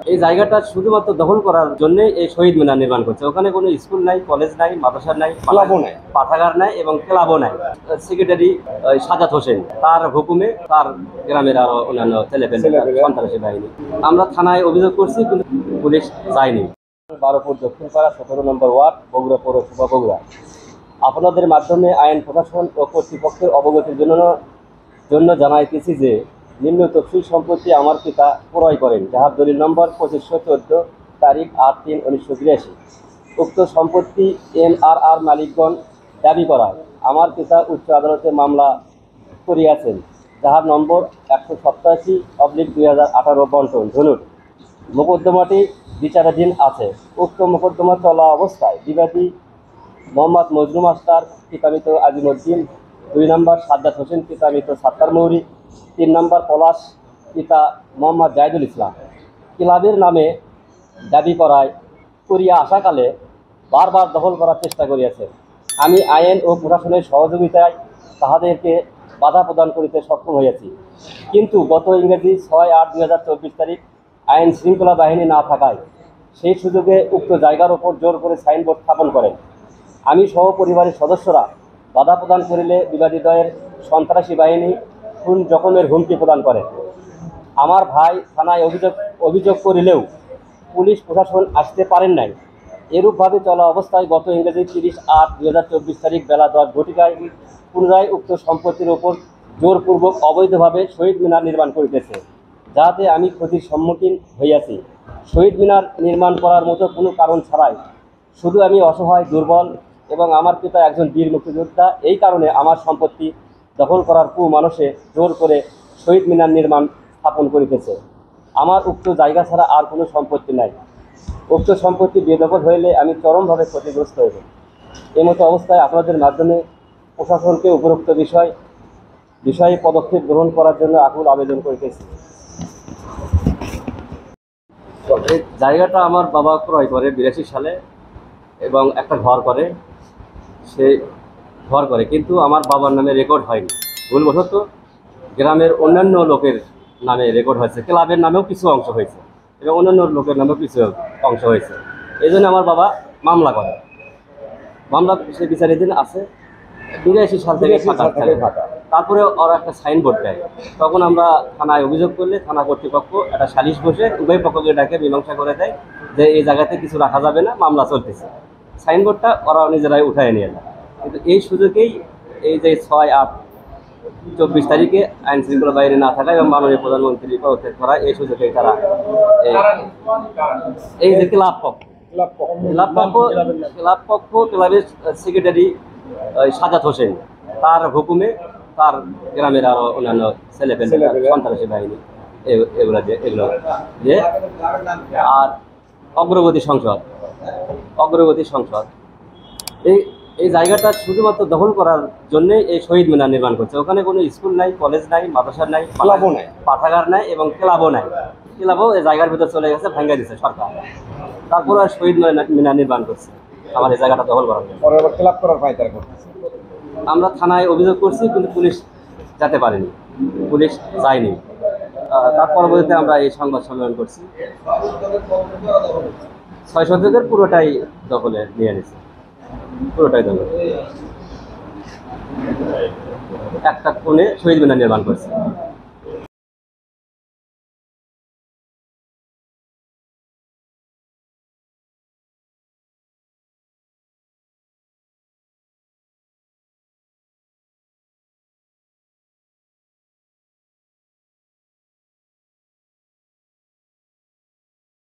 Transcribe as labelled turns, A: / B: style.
A: এই জায়গাটা শুধুমাত্র দখল করার জন্য এই শহীদ মিনার নির্মাণ করছে। ওখানে কোনো স্কুল নাই, কলেজ নাই, মাদ্রাসা নাই, ক্লাবও নাই, পাঠাগার নাই এবং ক্লাবও নাই। সেক্রেটারি সাজাদ হোসেন তার হুকুমে তার গ্রামের আরো অন্যান্য ছেলেপেলে সন্ত্রাসী বাহিনী। আমরা থানায় অভিযোগ করছি কিন্তু পুলিশ যায়নি। 12 দক্ষিণপাড়া 17 নম্বর ওয়ার্ড, বগুড়া পৌরসভা, বগুড়া। আপনাদের মাধ্যমে আইন প্রশাসন ও কর্তৃপক্ষের অবগতির জন্য জানাইতেছি যে নিম্ন তফসিল সম্পত্তি আমার পিতা ক্রয় করেন, যাহার দলিল নম্বর 2514 তারিখ 8/3/1982। উক্ত সম্পত্তি NRR মালিকগণ দাবি করায় আমার পিতা উচ্চ আদালতে মামলা করিয়াছেন, যাহার নম্বর 187/2018 বন্টন ধনুর। মোকদ্দমাটি বিচারাধীন আছে। উক্ত মোকদ্দমা চলা অবস্থায় বিবাদী মোহাম্মদ মজনু মাস্টার পিতামিত আজিমউদ্দিন, 2 নম্বর সাজ্জাদ হোসেন পিতামিত সাত্তার মৌরি, 3 নম্বর পলাশ পিতা মোহাম্মদ জাহিদুল ইসলাম ক্লাবের নামে দাবি করিয়া আসাকালে বারবার দখল করার চেষ্টা করিয়াছে। আমি আইন ও প্রশাসনের সহযোগিতায় তাহাদেরকে বাধা প্রদান করিতে সক্ষম হইয়াছি, কিন্তু গত ইংরেজি 6/8/2024 তারিখ আইন শৃঙ্খলা বাহিনী না থাকায় সেই সুযোগে উক্ত জায়গার ওপর জোর করে সাইনবোর্ড স্থাপন করেন। আমি সহ পরিবারের সদস্যরা বাধা প্রদান করিলে বিবাদীদ্বয়ের সন্ত্রাসী বাহিনী খুন জখমের হুমকি প্রদান করে। আমার ভাই থানায় অভিযোগ করিলেও পুলিশ প্রশাসন আসতে পারেন নাই। এরূপভাবে চলা অবস্থায় গত ইংরেজি 30/8/2024 তারিখ বেলা 10 ঘটিকায় পুনরায় উক্ত সম্পত্তির ওপর জোরপূর্বক অবৈধভাবে শহীদ মিনার নির্মাণ করিতেছে, যাহাতে আমি ক্ষতির সম্মুখীন হইয়াছি। শহীদ মিনার নির্মাণ করার মতো কোনো কারণ ছাড়াই শুধু আমি অসহায়, দুর্বল এবং আমার পিতা একজন বীর মুক্তিযোদ্ধা, এই কারণে আমার সম্পত্তি দখল করার কুমানসে জোর করে শহীদ মিনার নির্মাণ স্থাপন করিতেছে। আমার উক্ত জায়গা ছাড়া আর কোনো সম্পত্তি নাই। উক্ত সম্পত্তি বেদখল হইলে আমি চরমভাবে ক্ষতিগ্রস্ত হইব। এমতো অবস্থায় আপনাদের মাধ্যমে প্রশাসনকে উপরোক্ত বিষয়ে পদক্ষেপ গ্রহণ করার জন্য আকুল আবেদন করিতেছি। এই জায়গাটা আমার বাবা ক্রয় করে 82 সালে এবং একটা ঘর করে, কিন্তু আমার বাবার নামে রেকর্ড হয়নি। ভুলবশত গ্রামের অন্যান্য লোকের নামে রেকর্ড হয়েছে, ক্লাবের নামেও কিছু অংশ হয়েছে এবং অন্যান্য লোকের নামেও কিছু অংশ হয়েছে। এই জন্য আমার বাবা মামলা করে। মামলা সে বিচারাধীন আছে 82 সাল থেকে থাকা। তারপরে ওরা একটা সাইনবোর্ড দেয়। তখন আমরা থানায় অভিযোগ করলে থানা কর্তৃপক্ষ একটা সালিশ বসে উভয় পক্ষকে ডাকে মীমাংসা করে দেয় যে এই জায়গাতে কিছু রাখা যাবে না, মামলা চলতেছে। সাইনবোর্ডটা ওরা নিজেরাই উঠায় নিয়ে যায়। কিন্তু এই সুযোগেই এই যে 6/8/24 তারিখে আইন শৃঙ্খলা বাহিনী না থাকা এবং মাননীয় প্রধানমন্ত্রী পদত্যাগ করা, এই সুযোগেই তারা এই যে ক্লাবের সেক্রেটারি সাজ্জাদ হোসেন তার হুকুমে তার গ্রামের আরো অন্যান্য ছেলেপেলে সন্ত্রাসী বাহিনী এগুলো যে আর অগ্রগতি সংসদ এই জায়গাটা শুধুমাত্র দখল করার জন্য এই শহীদ মিনার নির্মাণ করছে। ওখানে কোনো স্কুল নাই, কলেজ নাই, মাদ্রাসা নাই, ক্লাবও নাই, পাঠাগার নাই এবং ক্লাবও নাই। ক্লাবও এই জায়গার ভিতর চলে গেছে, ভেঙে দিচ্ছে সরকার। তারপর আর শহীদ মিনার নির্মাণ করছে আমার এই জায়গাটা দখল করার জন্য। ক্লাব করার পায়তারা করতেছে। আমরা থানায় অভিযোগ করছি কিন্তু পুলিশ যেতে পারেনি, পুলিশ যায়নি। তার পরবর্তীতে আমরা এই সংবাদ সম্মেলন করছি। 6 শতকের পুরোটাই দখলে নিয়ে নিচ্ছে, পুরোটাই দখল। একটা কোণে শহীদ মিনার নির্মাণ করছে।